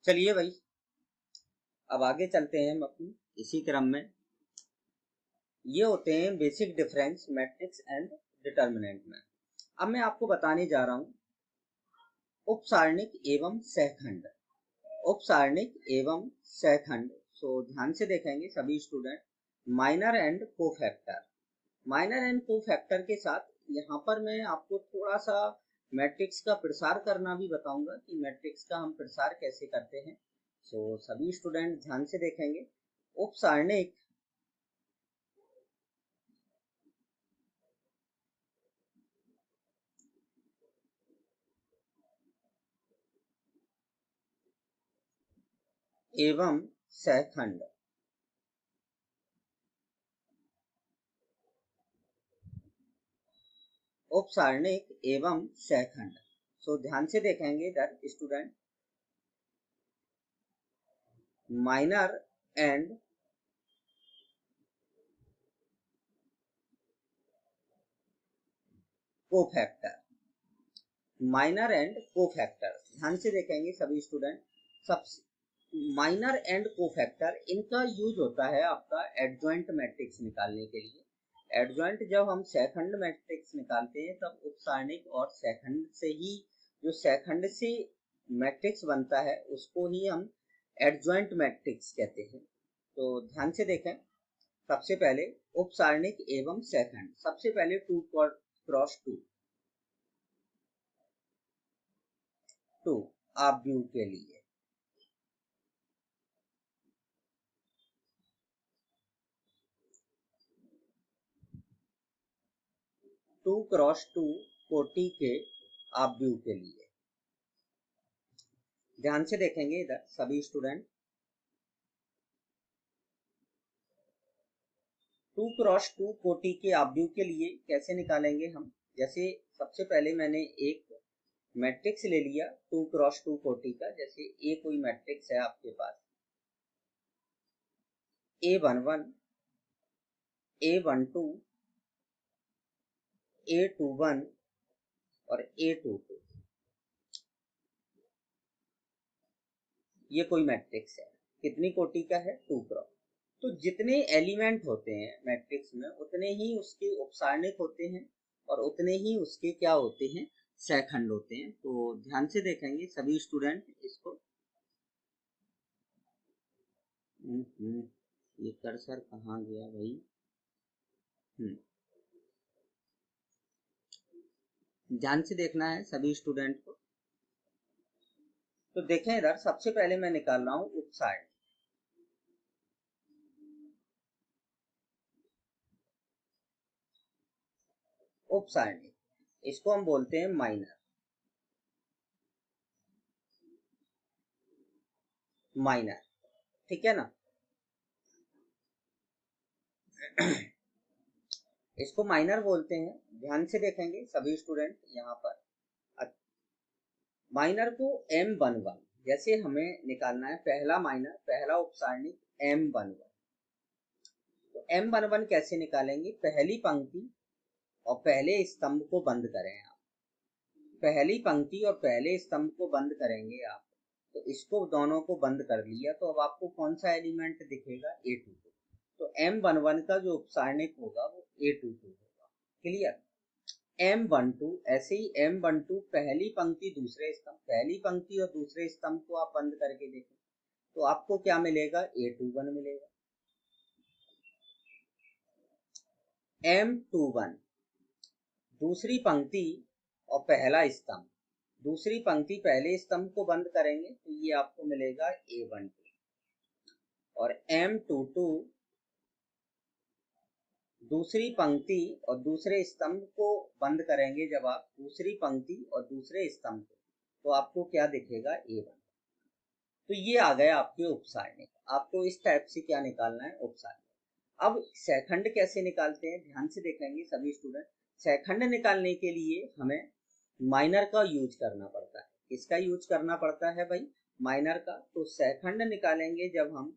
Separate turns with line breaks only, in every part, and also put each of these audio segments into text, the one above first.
चलिए भाई, अब आगे चलते हैं हम अपनी इसी क्रम में। ये होते हैं basic difference matrix and determinant में। अब मैं आपको बताने जा रहा हूं उपसारणिक एवं सहखंड। उपसारणिक एवं सहखंड। सो ध्यान से देखेंगे सभी student. Minor and cofactor. Minor and cofactor के साथ यहाँ पर मैं आपको थोड़ा सा मैट्रिक्स का प्रसार करना भी बताऊंगा कि मैट्रिक्स का हम प्रसार कैसे करते हैं। सो सभी स्टूडेंट ध्यान से देखेंगे। उपसारणिक एवं सहखंड। उपसारणिक एवं सहखंड। सो ध्यान से देखेंगे that student. Minor and cofactor. Minor and cofactor ध्यान से देखेंगे सभी स्टूडेंट। सब माइनर एंड कोफैक्टर इनका यूज होता है आपका एडजॉइंट मैट्रिक्स निकालने के लिए। एडजॉइंट जब हम सहखंड मैट्रिक्स निकालते हैं तब उपसारणिक और सहखंड से ही जो सहखंड से मैट्रिक्स बनता है उसको ही हम एडजॉइंट मैट्रिक्स कहते हैं। तो ध्यान से देखें। सबसे पहले उपसारणिक एवं सहखंड। सबसे पहले 2x2 2 आव्यूह के लिए। टू क्रॉस टू कोटि के आव्यूह के लिए। ध्यान से देखेंगे इधर सभी स्टूडेंट। 2x2 कोटि के आव्यूह के लिए कैसे निकालेंगे हम। जैसे सबसे पहले मैंने एक मैट्रिक्स ले लिया 2x2 कोटि का। जैसे ए कोई मैट्रिक्स है आपके पास, A11 A12 A21 और A22। ये कोई मैट्रिक्स है, कितनी कोटि का है 2x। तो जितने एलिमेंट होते हैं मैट्रिक्स में उतने ही उसके उपसारणिक होते हैं और उतने ही उसके क्या होते हैं, सहखंड होते हैं। तो ध्यान से देखेंगे सभी स्टूडेंट इसको। ये कर्सर कहाँ गया भाई। ध्यान से देखना है सभी स्टूडेंट को। तो देखें इधर सबसे पहले मैं निकाल रहा हूं उपसारणिक। उपसारणिक इसको हम बोलते हैं माइनर। माइनर ठीक है ना। इसको माइनर बोलते हैं। ध्यान से देखेंगे सभी स्टूडेंट यहाँ पर। माइनर को M11 जैसे हमें निकालना है पहला माइनर, पहला उपसारणिक M11। तो M11 कैसे निकालेंगे। पहली पंक्ति और पहले स्तंभ को बंद करें आप। पहली पंक्ति और पहले स्तंभ को बंद करेंगे आप। तो इसको दोनों को बंद कर लिया तो अब आपको कौन सा एलिमेंट दिखेगा, A22। तो M11 का जो उपसारणिक होगा वो A22 होगा। क्लियर। M12 ऐसे ही M12 पहली पंक्ति दूसरे स्तंभ, पहली पंक्ति और दूसरे स्तंभ को आप बंद करके देखें तो आपको क्या मिलेगा, A21 मिलेगा। M21 दूसरी पंक्ति और पहला स्तंभ, दूसरी पंक्ति पहले स्तंभ को बंद करेंगे तो ये आपको मिलेगा A12। और M22 दूसरी पंक्ति और दूसरे स्तंभ को बंद करेंगे जब आप दूसरी पंक्ति और दूसरे स्तंभ को, तो आपको क्या दिखेगा, A1। तो ये आ गए आपके उपसारणिक। आपको इस टाइप से क्या निकालना है, उपसारणिक। अब सहखंड कैसे निकालते हैं, ध्यान से देखेंगे सभी स्टूडेंट। सहखंड निकालने के लिए हमें माइनर का यूज करना पड़ता है। किसका यूज करना पड़ता है भाई, माइनर का। तो सहखंड निकालेंगे जब हम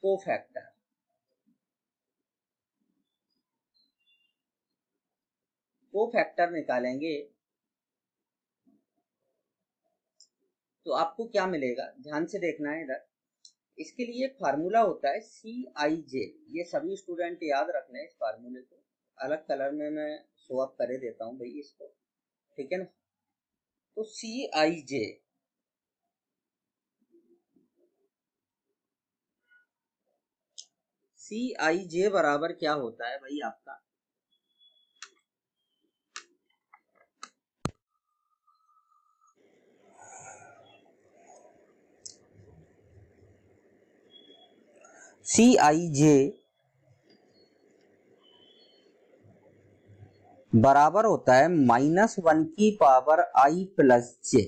कोफैक्टर। कोफैक्टर निकालेंगे तो आपको क्या मिलेगा, ध्यान से देखना है इधर। इसके लिए एक फार्मूला होता है CIJ, ये सभी स्टूडेंट याद रख लें इस फार्मूले को। अलग कलर में मैं शो अप करे देता हूँ भाई इसको, ठीक है ना। तो CIJ बराबर क्या होता है भाई आपका, CIJ बराबर होता है -1 की पावर I प्लस J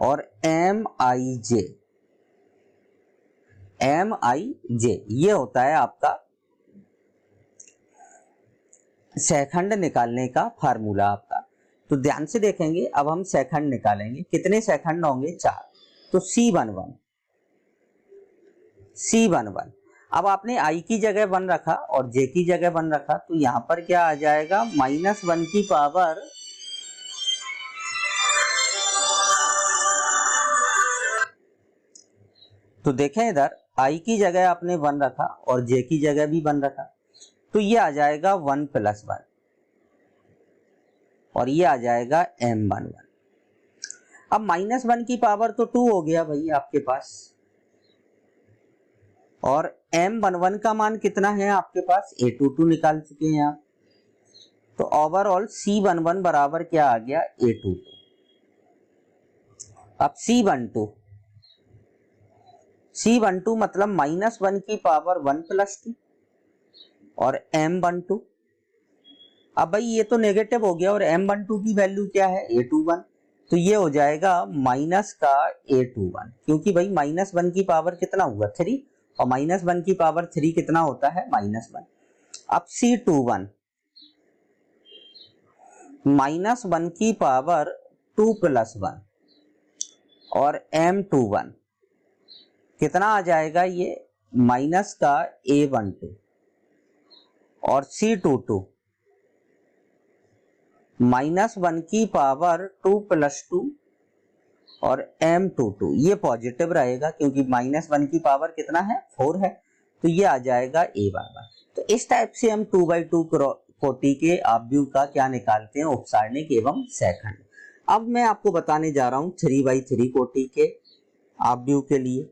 और MIJ ये होता है आपका सेकंड निकालने का फार्मूला आपका। तो ध्यान से देखेंगे, अब हम सेकंड निकालेंगे। कितने सेकंड होंगे, 4। तो C11 अब आपने I की जगह 1 रखा और J की जगह 1 रखा, तो यहां पर क्या आ जाएगा, -1 की पावर तो देखें इधर I की जगह आपने 1 रखा और J की जगह भी 1 रखा, तो ये आ जाएगा 1 + 1 और ये आ जाएगा M11। अब -1 की पावर तो 2 हो गया भाई आपके पास, और M11 का मान कितना है आपके पास, A22 निकाल चुके हैं आप। तो ओवरऑल C11 बराबर क्या आ गया, A22। अब C12 मतलब -1 की पावर 1 + 2 और M12। अब भाई ये तो नेगेटिव हो गया और M12 की वैल्यू क्या है, A21। तो ये हो जाएगा माइनस का A21, क्योंकि भाई -1 की पावर कितना हुआ, 3, और -1 की पावर 3 कितना होता है, -1। अब C21 -1 की पावर 2 + 1 और M21 कितना आ जाएगा, ये माइनस का A12 और C22 -1 की पावर 2 + 2 और M22, ये पॉजिटिव रहेगा क्योंकि -1 की पावर कितना है, 4 है। तो ये आ जाएगा A11। तो इस टाइप से हम 2/2 कोटि के आव्यूह का क्या निकालते हैं, उपसारणिक एवं सेकंड। अब मैं आपको बताने जा रहा हूं 3/3 कोटि के आव्यूह के लिए।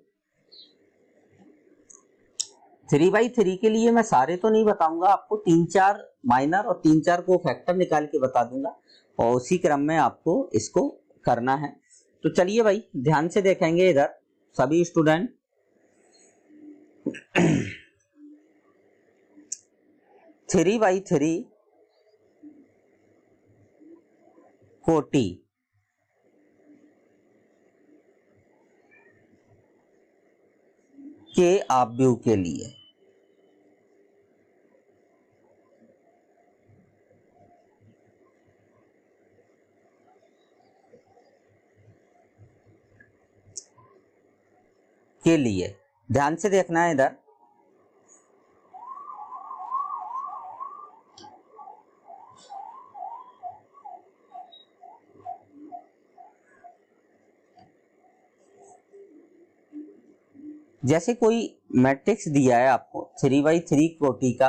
3/3 के लिए मैं सारे तो नहीं बताऊंगा आपको, 3-4 माइनर और 3-4 को फैक्टर निकाल के बता दूंगा और उसी क्रम में आपको इसको करना है। तो चलिए भाई ध्यान से देखेंगे इधर सभी स्टूडेंट। 3/3 कोटि के आव्यूह के लिए ध्यान से देखना है इधर। जैसे कोई मैट्रिक्स दिया है आपको 3/3 कोटि का,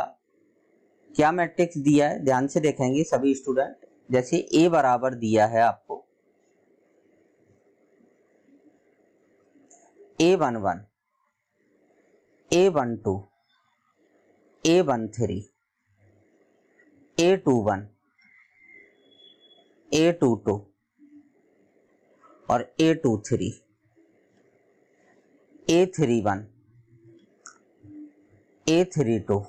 क्या मैट्रिक्स दिया है ध्यान से देखेंगे सभी स्टूडेंट। जैसे A बराबर दिया है आपको A11 A12 A13 A21 A22 और A23 A31 A32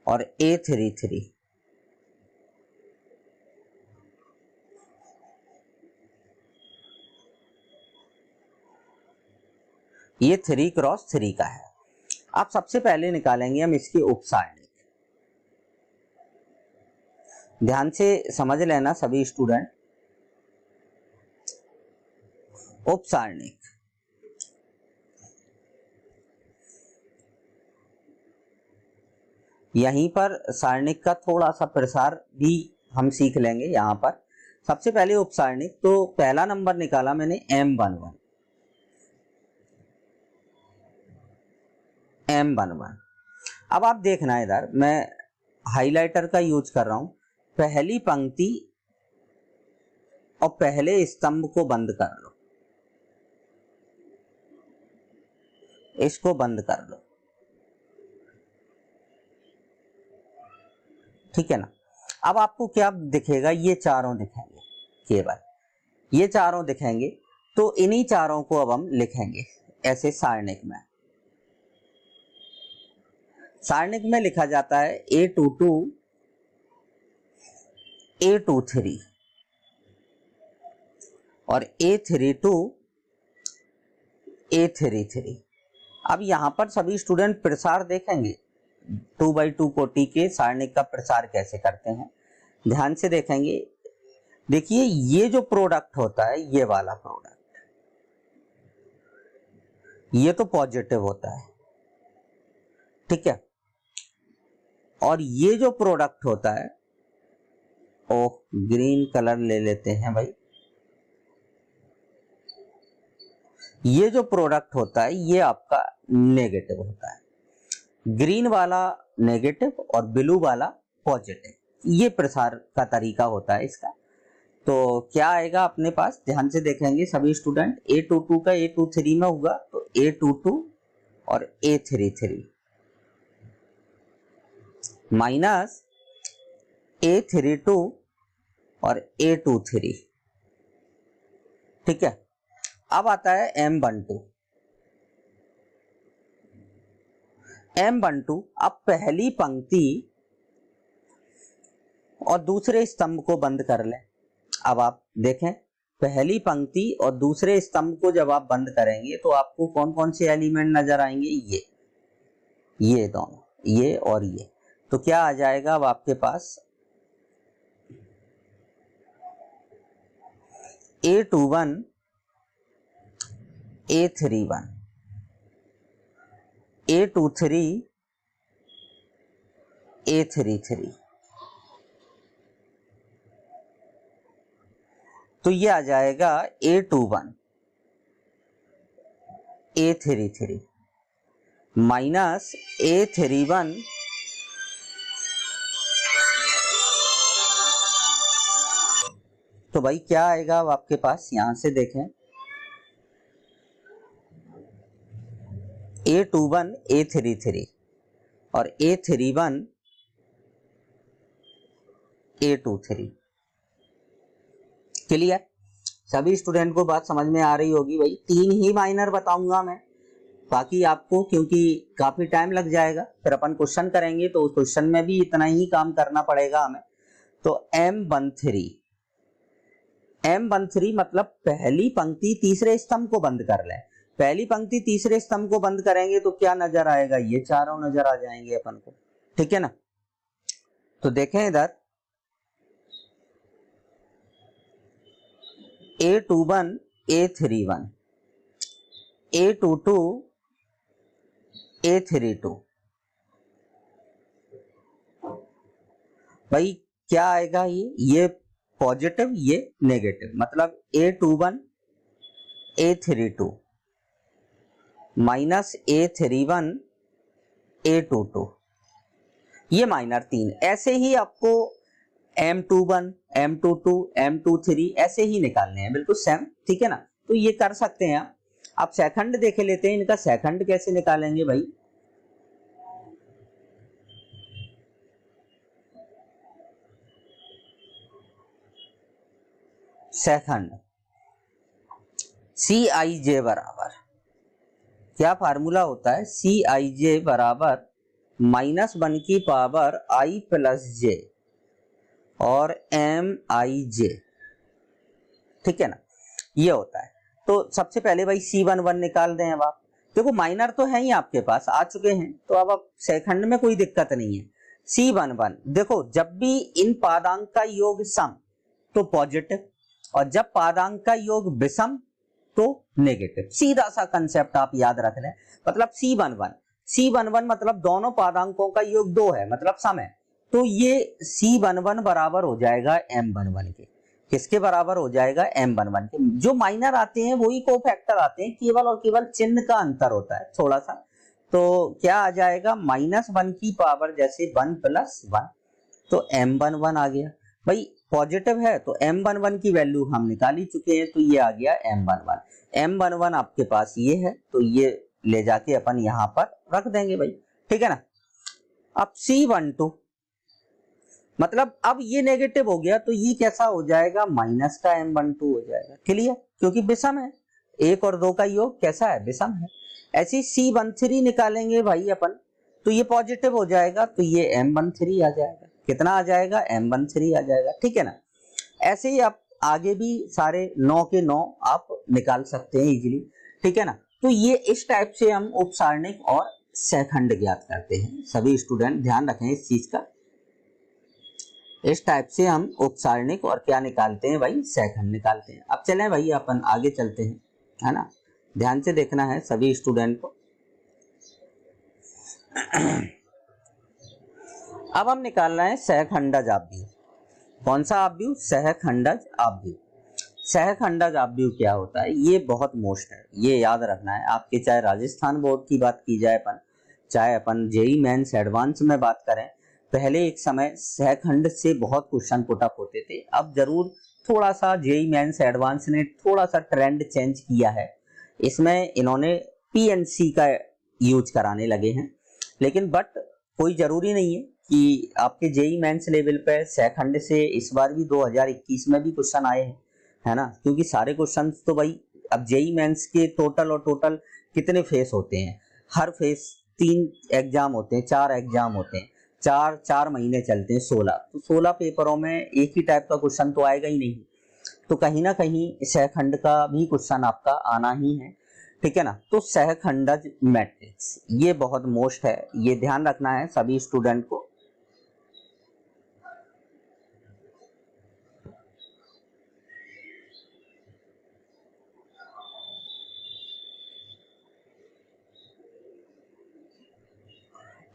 और A33। ये 3x3 का है। अब सबसे पहले निकालेंगे हम इसकी उपसारणिक। ध्यान से समझ लेना सभी स्टूडेंट। उपसारणिक यहीं पर सारणिक का थोड़ा सा प्रसार भी हम सीख लेंगे। यहाँ पर सबसे पहले उपसारणिक, तो पहला नंबर निकाला मैंने M11, M11। अब आप देखना इधर मैं हाइलाइटर का यूज कर रहा हूं, पहली पंक्ति और पहले स्तंभ को बंद कर लो, इसको बंद कर लो, ठीक है ना। अब आपको क्या दिखेगा, ये चारों दिखेंगे, केवल ये चारों दिखेंगे। तो इन्हीं चारों को अब हम लिखेंगे ऐसे सारणिक में। सारणिक में लिखा जाता है A22, A23 और A32, A33। अब यहां पर सभी स्टूडेंट प्रसार देखेंगे 2x2 कोटि के सारणिक का प्रसार कैसे करते हैं, ध्यान से देखेंगे। देखिए ये जो प्रोडक्ट होता है, ये वाला प्रोडक्ट, ये तो पॉजिटिव होता है, ठीक है। और ये जो प्रोडक्ट होता है, ओह ग्रीन कलर ले लेते हैं भाई, ये जो प्रोडक्ट होता है ये आपका नेगेटिव होता है। ग्रीन वाला नेगेटिव और ब्लू वाला पॉजिटिव, ये प्रसार का तरीका होता है इसका। तो क्या आएगा अपने पास, ध्यान से देखेंगे सभी स्टूडेंट, A22 का A23 में होगा तो A22 और A33 माइनस A32 और A23, ठीक है। अब आता है M12। M12 अब पहली पंक्ति और दूसरे स्तंभ को बंद कर लें। अब आप देखें, पहली पंक्ति और दूसरे स्तंभ को जब आप बंद करेंगे तो आपको कौन कौन से एलिमेंट नजर आएंगे, ये दोनों, ये और ये। तो क्या आ जाएगा अब आपके पास, A21, A31, A23, A33। तो ये आ जाएगा A21, A33 माइनस A31, तो भाई क्या आएगा अब आपके पास, यहां से देखें, A21, A33 और A31, A23। क्लियर, सभी स्टूडेंट को बात समझ में आ रही होगी भाई। 3 ही माइनर बताऊंगा मैं, बाकी आपको क्योंकि काफी टाइम लग जाएगा, फिर अपन क्वेश्चन करेंगे तो उस क्वेश्चन में भी इतना ही काम करना पड़ेगा हमें। तो M13 मतलब पहली पंक्ति तीसरे स्तंभ को बंद कर लें। पहली पंक्ति तीसरे स्तंभ को बंद करेंगे तो क्या नजर आएगा, ये चारों नजर आ जाएंगे अपन को, ठीक है ना। तो देखें इधर, A21, A31, A22, A32। भाई क्या आएगा, ये पॉजिटिव, ये नेगेटिव, मतलब A21, A32 minus A31, A22, ये माइनर 3। ऐसे ही आपको M21, M22, M23 ऐसे ही निकालने हैं, बिल्कुल सेम, ठीक है ना। तो ये कर सकते हैं आप। अब सेकंड देख लेते हैं, इनका सेकंड कैसे निकालेंगे भाई। सेकंड Cij बराबर, क्या फार्मूला होता है, Cij बराबर -1 की पावर i प्लस j और Mij, ठीक है ना, ये होता है। तो सबसे पहले भाई C11 निकाल दें। अब आप देखो माइनर तो है ही आपके पास, आ चुके हैं, तो अब आप सेकंड में कोई दिक्कत नहीं है। C11 देखो, जब भी इन पादांक का योग सम तो पॉजिटिव, और जब पादांक का योग विषम तो नेगेटिव। सीधा सा कंसेप्ट आप याद रख लें। मतलब C11 मतलब दोनों पादांकों का योग 2 है, मतलब सम है। तो ये C11 बराबर हो जाएगा M11 के। किसके बराबर हो जाएगा, M11 के। जो माइनर आते हैं वही कोफैक्टर आते हैं, केवल और केवल चिन्ह का अंतर होता है थोड़ा सा। तो क्या आ जाएगा, -1 की पावर जैसे 1 + 1, तो M11 आ गया। भाई पॉजिटिव है तो M11 की वैल्यू हम निकाल ही चुके हैं, तो ये आ गया M11। M11 आपके पास ये है, तो ये ले जाके अपन यहाँ पर रख देंगे भाई, ठीक है ना। अब C12, मतलब अब ये नेगेटिव हो गया तो ये कैसा हो जाएगा, माइनस का M12 हो जाएगा, क्लियर, क्योंकि विषम है, 1 और 2 का योग कैसा है, विषम है। ऐसे C13 निकालेंगे भाई अपन, तो ये पॉजिटिव हो जाएगा, तो ये M13 आ जाएगा। कितना आ जाएगा, M13 आ जाएगा, ठीक है ना। ऐसे ही आप आगे भी सारे 9 के 9 आप निकाल सकते हैं इजीली, ठीक है ना। तो ये इस टाइप से हम उपसारणिक और सहखंड ज्ञात करते हैं। सभी स्टूडेंट ध्यान रखें इस चीज का, इस टाइप से हम उपसारणिक और क्या निकालते हैं भाई, सहखंड निकालते हैं। अब चलें भाई अपन आगे चलते हैं, है ना, ध्यान से देखना है सभी स्टूडेंट को। अब हम निकाल रहे हैं सहखंडज आव्यूह। कौन सा आव्यूह, सहखंडज आव्यूह। सहखंडज आव्यूह क्या होता है, ये बहुत मोस्ट है, ये याद रखना है आपके, चाहे राजस्थान बोर्ड की बात की जाए अपन, चाहे अपन जेईई मेंस एडवांस में बात करें। पहले एक समय सहखंड से बहुत क्वेश्चन पुट अप होते थे, अब जरूर थोड़ा सा जेईई मेंस एडवांस ने थोड़ा सा ट्रेंड चेंज किया है, इसमें इन्होंने पीएनसी का यूज कराने लगे हैं। लेकिन बट कोई जरूरी नहीं है कि आपके जेईई मेंस लेवल पे सहखंड से इस बार भी 2021 में भी क्वेश्चन आए हैं, है ना, क्योंकि सारे क्वेश्चन तो भाई अब जेईई मेंस के टोटल कितने फेस होते हैं, हर फेस 3 एग्जाम होते हैं, 4 एग्जाम होते हैं, 4 महीने चलते हैं, 16, तो 16 पेपरों में एक ही टाइप का क्वेश्चन तो आएगा ही नहीं, तो कहीं ना कहीं सहखंड का भी क्वेश्चन आपका आना ही है, ठीक है ना। तो सहखंडज मैट्रिक्स ये बहुत मोस्ट है, ये ध्यान रखना है सभी स्टूडेंट को।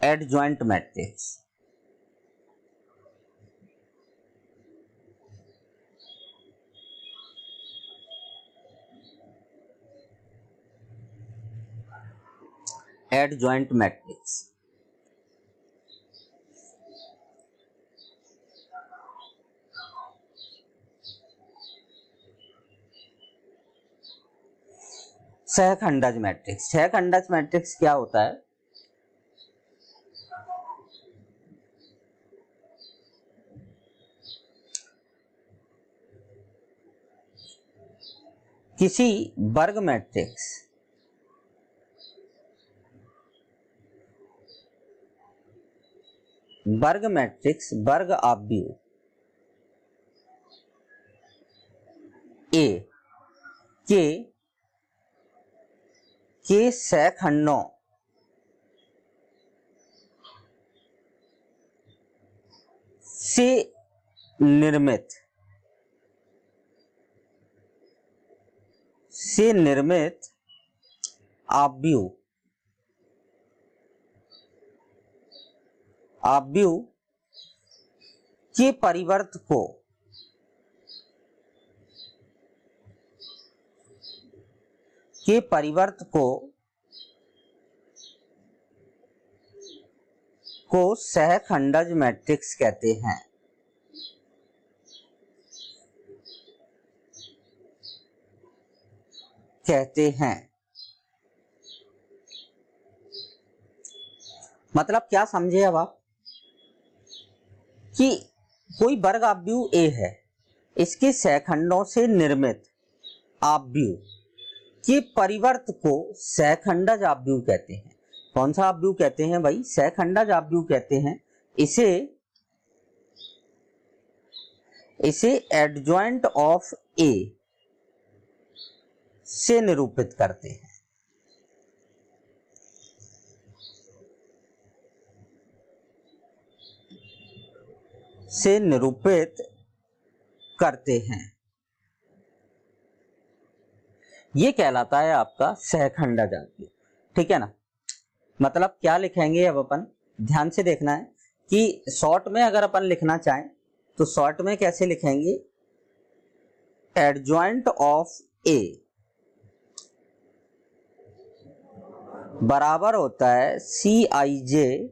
एडजॉइंट मैट्रिक्स, एडजॉइंट मैट्रिक्स, सहखंडज मैट्रिक्स। सहखंडज मैट्रिक्स क्या होता है, किसी वर्ग मैट्रिक्स वर्ग आव्यूह ए के सहखंडों से निर्मित आव्यूह के परिवर्त को सहखंडज मैट्रिक्स कहते हैं। मतलब क्या समझे अब आप, कि कोई वर्ग आव्यूह ए है, इसके सहखंडों से निर्मित आव्यूह के परिवर्त को सहखंडज आव्यूह कहते हैं। कौन सा आव्यूह कहते हैं भाई, सहखंडज आव्यूह कहते हैं। इसे एडजॉइंट ऑफ ए से निरूपित करते हैं। ये कहलाता है आपका सहखंडज आव्यूह, ठीक है ना। मतलब क्या लिखेंगे अब अपन, ध्यान से देखना है कि शॉर्ट में अगर अपन लिखना चाहें तो शॉर्ट में कैसे लिखेंगे, एडजॉइंट ऑफ ए बराबर होता है Cij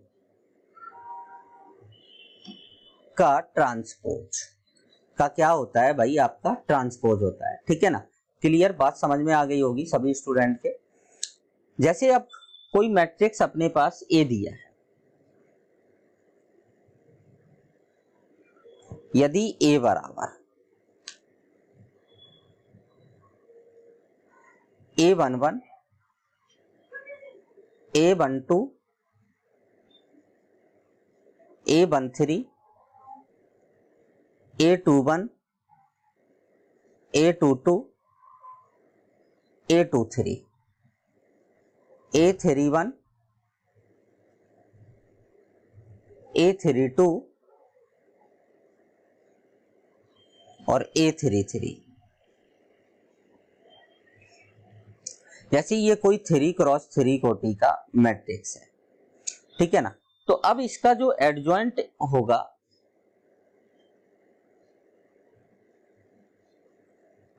का ट्रांसपोज का क्या होता है भाई, आपका ट्रांसपोज होता है। ठीक है ना, क्लियर बात समझ में आ गई होगी सभी स्टूडेंट के। जैसे अब कोई मैट्रिक्स अपने पास ए दिया है, यदि ए बराबर A11 A12 A13 A21 A22 A23 A31 A32 और A33, जैसे ये कोई 3x3 कोटि का मैट्रिक्स है। ठीक है ना, तो अब इसका जो एडजॉइंट होगा,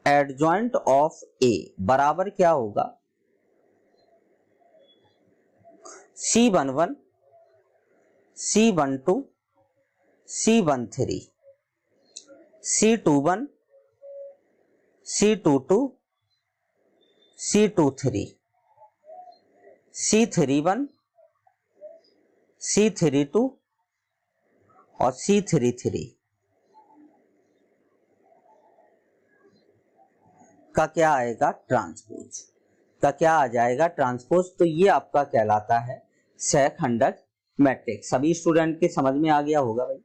एडजॉइंट ऑफ ए बराबर क्या होगा, C11 C12 C13 C21 C22 C23 C31 C32 और C33 का क्या आएगा, ट्रांसपोज का क्या आ जाएगा, ट्रांसपोज। तो ये आपका कहलाता है सहखंडज मैट्रिक्स। सभी स्टूडेंट के समझ में आ गया होगा भाई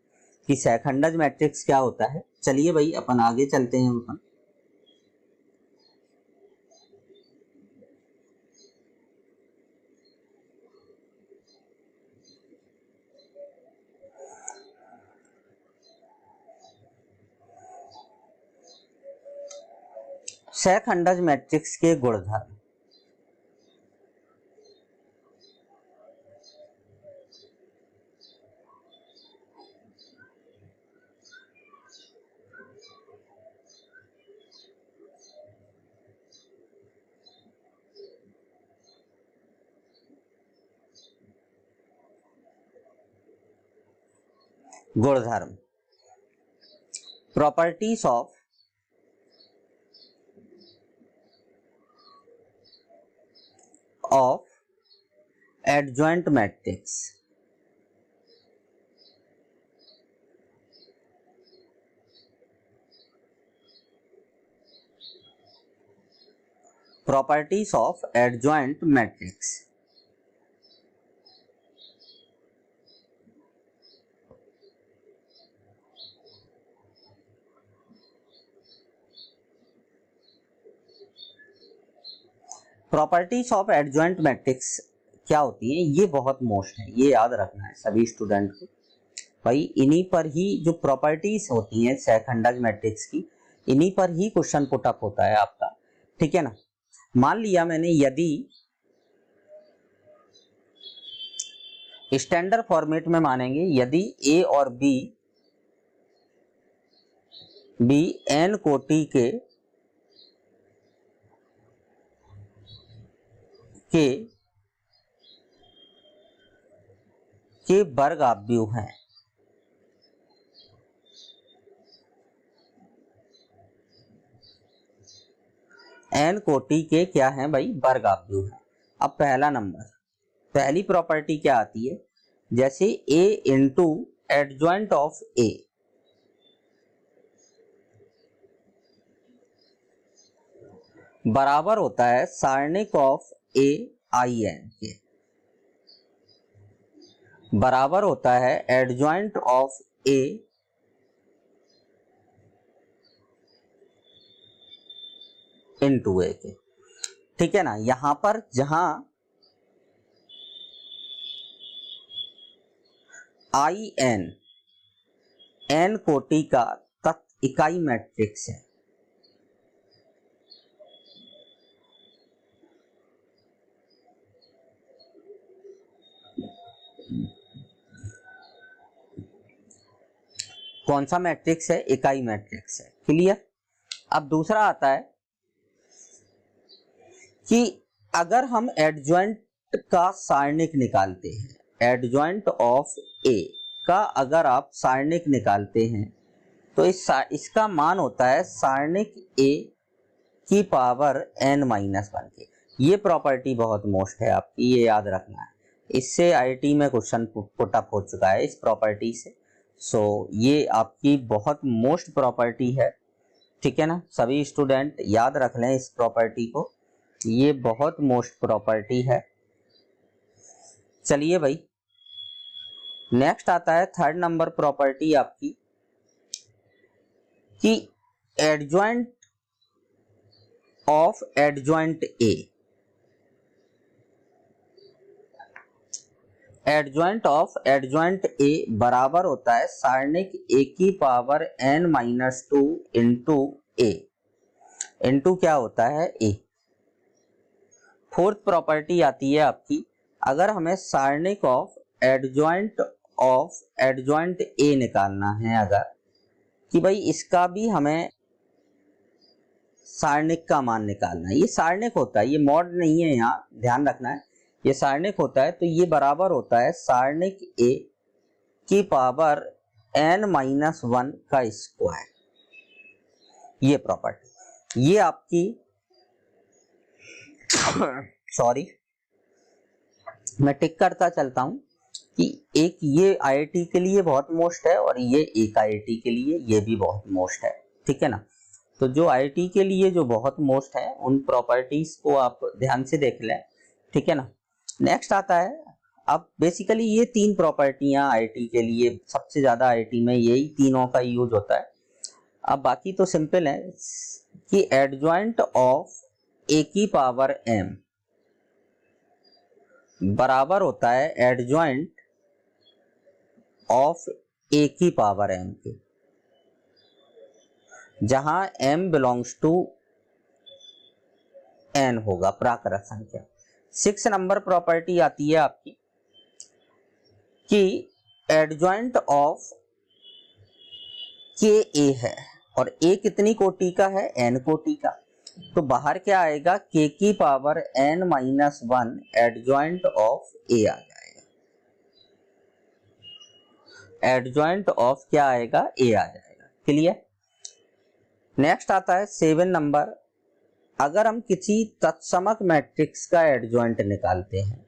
कि सहखंडज मैट्रिक्स क्या होता है। चलिए भाई अपन आगे चलते हैं। अपन सहखंडज मैट्रिक्स के गुणधर्म। गुणधर्म, properties of adjoint matrix. Properties of adjoint matrix. Properties of adjoint matrix क्या होती है, ये बहुत मोस्ट है, ये याद रखना है सभी स्टूडेंट को भाई। इन्हीं पर ही जो प्रॉपर्टीज होती हैं सहखंडज मैट्रिक्स की, इन्हीं पर ही क्वेश्चन पुट अप होता है आपका। ठीक है ना, मान लिया मैंने, यदि स्टैंडर्ड फॉर्मेट में मानेंगे, यदि ए और बी एन कोटि के वर्ग आव्यूह हैं, एन कोटि के क्या हैं भाई, वर्ग आव्यूह हैं। अब पहला नंबर, पहली प्रॉपर्टी क्या आती है, जैसे ए इंटू एडजॉइंट ऑफ ए बराबर होता है सारणिक ऑफ ए आई एन के, बराबर होता है एडजॉइंट ऑफ ए इंटू ए के। ठीक है ना, यहां पर जहां आई एन एन कोटि का तत्व इकाई मैट्रिक्स है, कौन सा मैट्रिक्स है, इकाई मैट्रिक्स है। क्लियर। अब दूसरा आता है कि अगर हम एडजॉइंट का सारणिक निकालते हैं, एडजॉइंट ऑफ ए का अगर आप सारणिक निकालते हैं तो इसका मान होता है सारणिक ए की पावर n माइनस 1 के। ये प्रॉपर्टी बहुत मोस्ट है आपकी, ये याद रखना है, इससे आईआईटी में क्वेश्चन पुट अप हो चुका है इस प्रॉपर्टी से। सो ये आपकी बहुत मोस्ट प्रॉपर्टी है, ठीक है ना। सभी स्टूडेंट याद रख लें इस प्रॉपर्टी को, ये बहुत मोस्ट प्रॉपर्टी है। चलिए भाई, नेक्स्ट आता है थर्ड नंबर प्रॉपर्टी आपकी कि adjoint of adjoint A, adjoint of adjoint A बराबर होता है सारणिक ए की पावर n माइनस 2 इंटू ए, इंटू क्या होता है ए। फोर्थ प्रॉपर्टी आती है आपकी, अगर हमें सारणिक ऑफ एडजॉइंट ए निकालना है, अगर कि भाई इसका भी हमें सारणिक का मान निकालना है, ये सारणिक होता है, ये मॉड नहीं है, यहाँ ध्यान रखना है, ये सारणिक होता है, तो ये बराबर होता है सारणिक ए की पावर n माइनस 1 का स्क्वायर। ये प्रॉपर्टी, ये आपकी सॉरी मैं टिक करता चलता हूं कि एक ये आईआईटी के लिए बहुत मोस्ट है और ये एक आईआईटी के लिए ये भी बहुत मोस्ट है, ठीक है ना। तो जो आईआईटी के लिए जो बहुत मोस्ट है उन प्रॉपर्टीज को आप ध्यान से देख लें, ठीक है ना। नेक्स्ट आता है, अब बेसिकली ये तीन प्रॉपर्टियां आईआईटी के लिए सबसे ज्यादा, आईआईटी में यही तीनों का यूज होता है। अब बाकी तो सिंपल है कि एडजॉइंट ऑफ ए की पावर m बराबर होता है एडजॉइंट ऑफ ए की पावर m के, जहां m बिलोंग्स टू n होगा प्राकृत संख्या। 6 नंबर प्रॉपर्टी आती है आपकी कि एडजॉइंट ऑफ के ए है और a कितनी कोटि का है, n कोटि का, तो बाहर क्या आएगा k की power n minus 1 adjoint of a आ जाएगा, एडजॉइंट ऑफ क्या आएगा, a आ जाएगा। क्लियर। नेक्स्ट आता है 7 नंबर, अगर हम किसी तत्समक मैट्रिक्स का एडजॉइंट निकालते हैं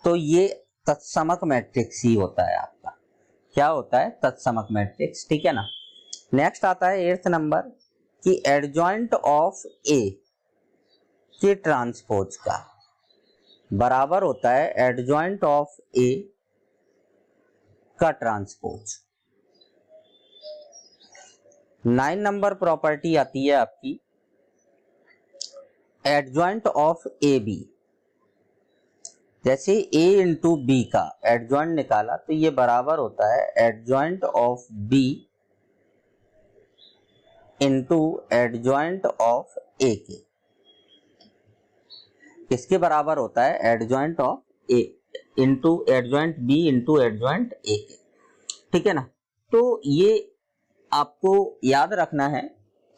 तो ये तत्समक मैट्रिक्स ही होता है आपका, क्या होता है, तत्समक मैट्रिक्स, ठीक है ना। नेक्स्ट आता है 8th नंबर कि एडजॉइंट ऑफ ए के ट्रांसपोज का बराबर होता है एडजॉइंट ऑफ ए का ट्रांसपोज। 9 नंबर प्रॉपर्टी आती है आपकी एडजॉइंट ऑफ ए बी, जैसे a इंटू बी का एडजॉइंट निकाला तो ये बराबर होता है adjoint of b into adjoint of A के। किसके बराबर होता है, adjoint of A into adjoint B into adjoint A के, ठीक है ना। तो ये आपको याद रखना है।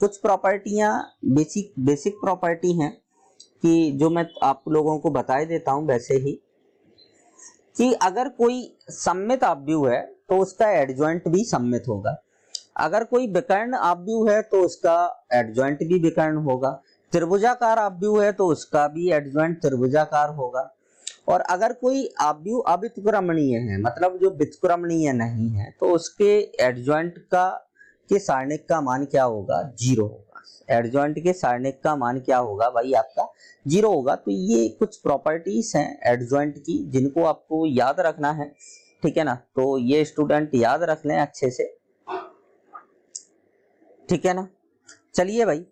कुछ प्रॉपर्टियां बेसिक प्रॉपर्टी हैं कि जो मैं आप लोगों को बता देता हूं वैसे ही, कि अगर कोई सममित आव्यूह है तो उसका एडजॉइंट भी सममित होगा, अगर कोई विकर्ण आव्यूह है तो उसका एडजॉइंट भी विकर्ण होगा, त्रिभुजाकार आव्यूह है तो उसका भी एडजॉइंट त्रिभुजाकार होगा, और अगर कोई आव्यूह अव्युत्क्रमणीय है, मतलब जो व्युत्क्रमणीय नहीं है, तो उसके एडजॉइंट का के सारणिक का मान क्या होगा, 0 होगा। एडजॉइंट के सारणिक का मान क्या होगा भाई, आपका 0 होगा। तो ये कुछ प्रॉपर्टीज हैं एडजॉइंट की जिनको आपको याद रखना है, ठीक है ना। तो ये स्टूडेंट याद रख लें अच्छे से, ठीक है ना। चलिए भाई,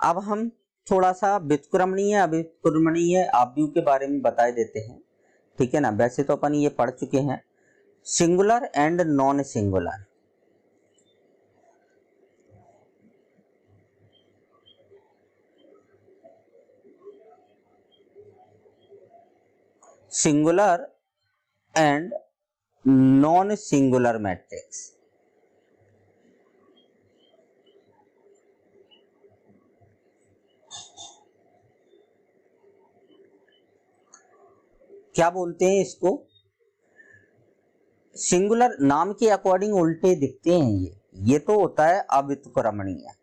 अब हम थोड़ा सा व्युत्क्रमणीय अव्युत्क्रमणीय आव्यूह के बारे में बता देते हैं, ठीक है ना। वैसे तो अपन ये पढ़ चुके हैं, singular and non singular. Singular and non singular matrix, क्या बोलते हैं इसको, सिंगुलर नाम के अकॉर्डिंग उल्टे दिखते हैं ये तो होता है अव्युत्क्रमणीय।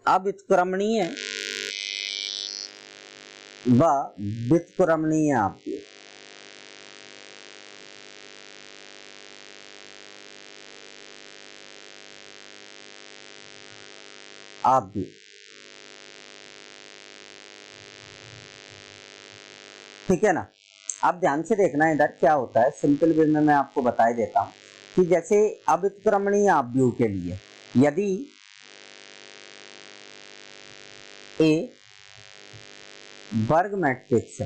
अव्युत्क्रमणीय व व्युत्क्रमणीय आपके आप भी ठीक है ना। आप ध्यान से देखना इधर क्या होता है, सिंपल वे में मैं आपको बता देता हूं कि जैसे अव्युत्क्रमणीय आव्यूह के लिए यदि ए वर्ग मैट्रिक्स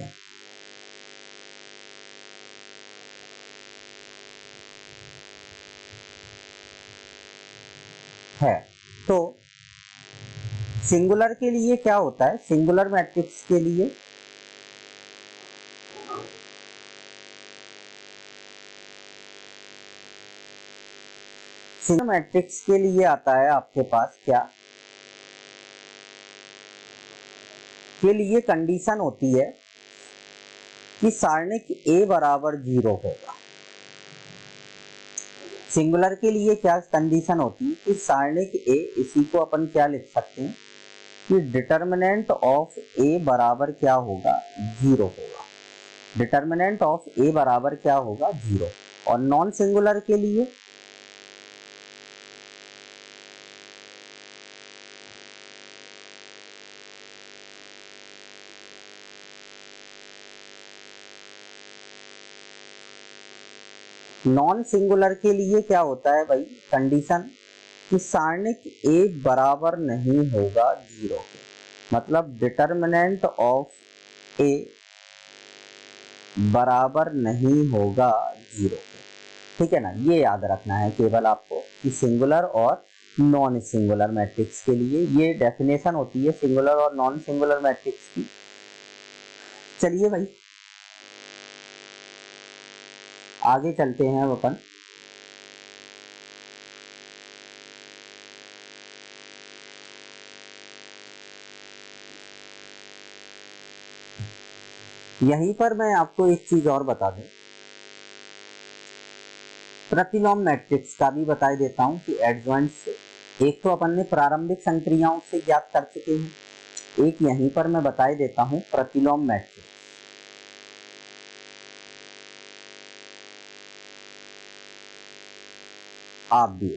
है तो सिंगुलर के लिए क्या होता है, सिंगुलर मैट्रिक्स के लिए सिंगुलर मैट्रिक्स के लिए आता है आपके पास क्या के लिए कंडीशन होती है कि सारणिक a बराबर 0 होगा। सिंगुलर के लिए क्या कंडीशन होती है कि सारणिक a, इसी को अपन क्या लिख सकते हैं कि डिटर्मिनेंट ऑफ a बराबर क्या होगा 0 होगा। डिटर्मिनेंट ऑफ a बराबर क्या होगा 0। और नॉन सिंगुलर के लिए क्या होता है भाई कंडीशन कि सारणिक a बराबर नहीं होगा 0 के, मतलब डिटर्मिनेंट ऑफ a बराबर नहीं होगा 0 के। ठीक है ना, ये याद रखना है केवल आपको कि सिंगुलर और नॉन सिंगुलर मैट्रिक्स के लिए ये डेफिनेशन होती है सिंगुलर और नॉन सिंगुलर मैट्रिक्स की। चलिए भाई आगे चलते हैं अब अपन। यहीं पर मैं आपको एक चीज और बता दूं, प्रतिलोम मैट्रिक्स का भी बता देता हूं कि एडजॉइंट से एक तो अपन ने प्रारंभिक संक्रियाओं से ज्ञात कर चुके हैं, एक यहीं पर मैं बता देता हूं प्रतिलोम मैट्रिक्स। आप भी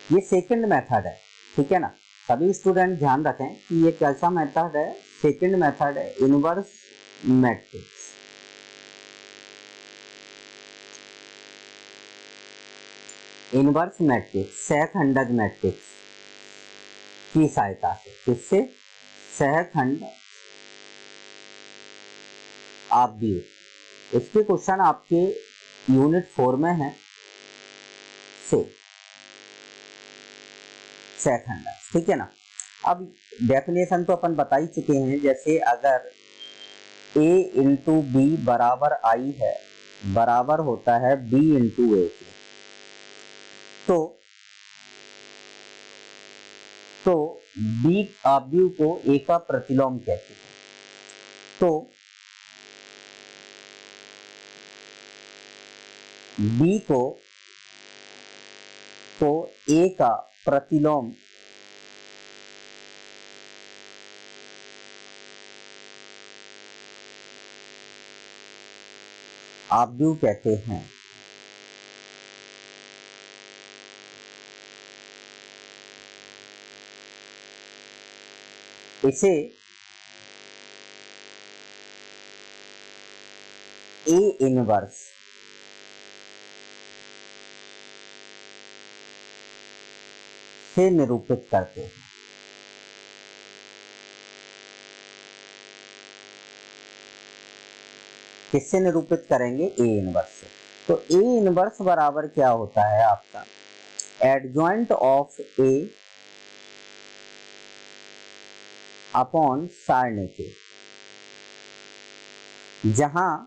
ये सेकंड मेथड है, ठीक है ना। सभी स्टूडेंट ध्यान रखें कि ये कैसा मेथड है, सेकंड मेथड है इनवर्स मैट्रिक्स। इनवर्स मैट्रिक्स सहखंडज मैट्रिक्स की सहायता से, किससे, सहखंड आप भी। इसके क्वेश्चन आपके यूनिट 4 में है से सहखंडज, ठीक है ना। अब डेफिनेशन तो अपन बता ही चुके हैं, जैसे अगर a इंटू बी बराबर आई है बराबर होता है b इंटू ए के, तो b आव्यूह को a का प्रतिलोम कहते हैं। तो b को a का प्रतिलोम आव्यूह कहते हैं। इसे A इनवर्स से निरूपित करते हैं। किससे निरूपित करेंगे, A इनवर्स से। तो A इनवर्स बराबर क्या होता है आपका, एडजॉइंट ऑफ A अपॉन सारणी के, जहां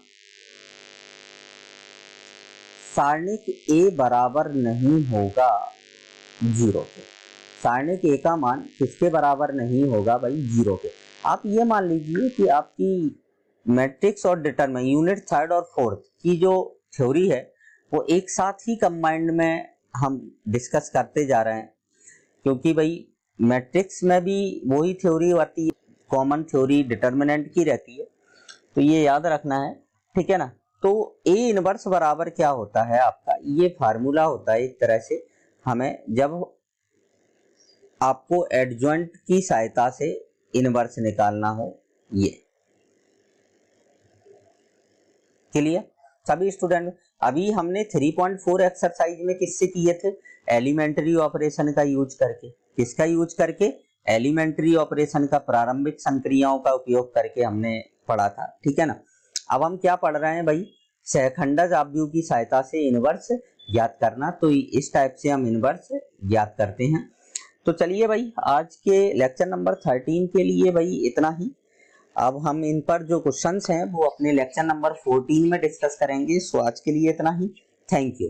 सारणिक ए बराबर नहीं होगा 0 के। सारणिक ए का मान किसके बराबर नहीं होगा भाई? 0 के। आप ये मान लीजिए कि आपकी मैट्रिक्स और डिटरमिनेंट यूनिट 3rd और 4th की जो थ्योरी है वो एक साथ ही कंबाइंड में हम डिस्कस करते जा रहे हैं, क्योंकि भाई मैट्रिक्स में भी वही थ्योरी आती है, कॉमन थ्योरी डिटरमिनेंट की रहती है, तो ये याद रखना है, ठीक है ना। तो ए इनवर्स बराबर क्या होता है आपका? ये फार्मूला होता है एक तरह से, हमें जब आपको एडजॉइंट की सहायता से इनवर्स निकालना हो। ये क्लियर सभी स्टूडेंट? अभी हमने 3.4 एक्सरसाइज में किससे किए थे? एलिमेंट्री ऑपरेशन का यूज करके। किसका यूज करके? एलिमेंट्री ऑपरेशन का, प्रारंभिक संक्रियाओं का उपयोग करके हमने पढ़ा था, ठीक है ना। अब हम क्या पढ़ रहे हैं भाई? सहखंडज आव्यूह की सहायता से इनवर्स ज्ञात करना। तो इस टाइप से हम इनवर्स ज्ञात करते हैं। तो चलिए भाई, आज के लेक्चर नंबर 13 के लिए भाई इतना ही। अब हम इन पर जो क्वेश्चंस हैं वो अपने लेक्चर नंबर 14 में डिस्कस करेंगे। सो आज के लिए इतना ही। Thank you.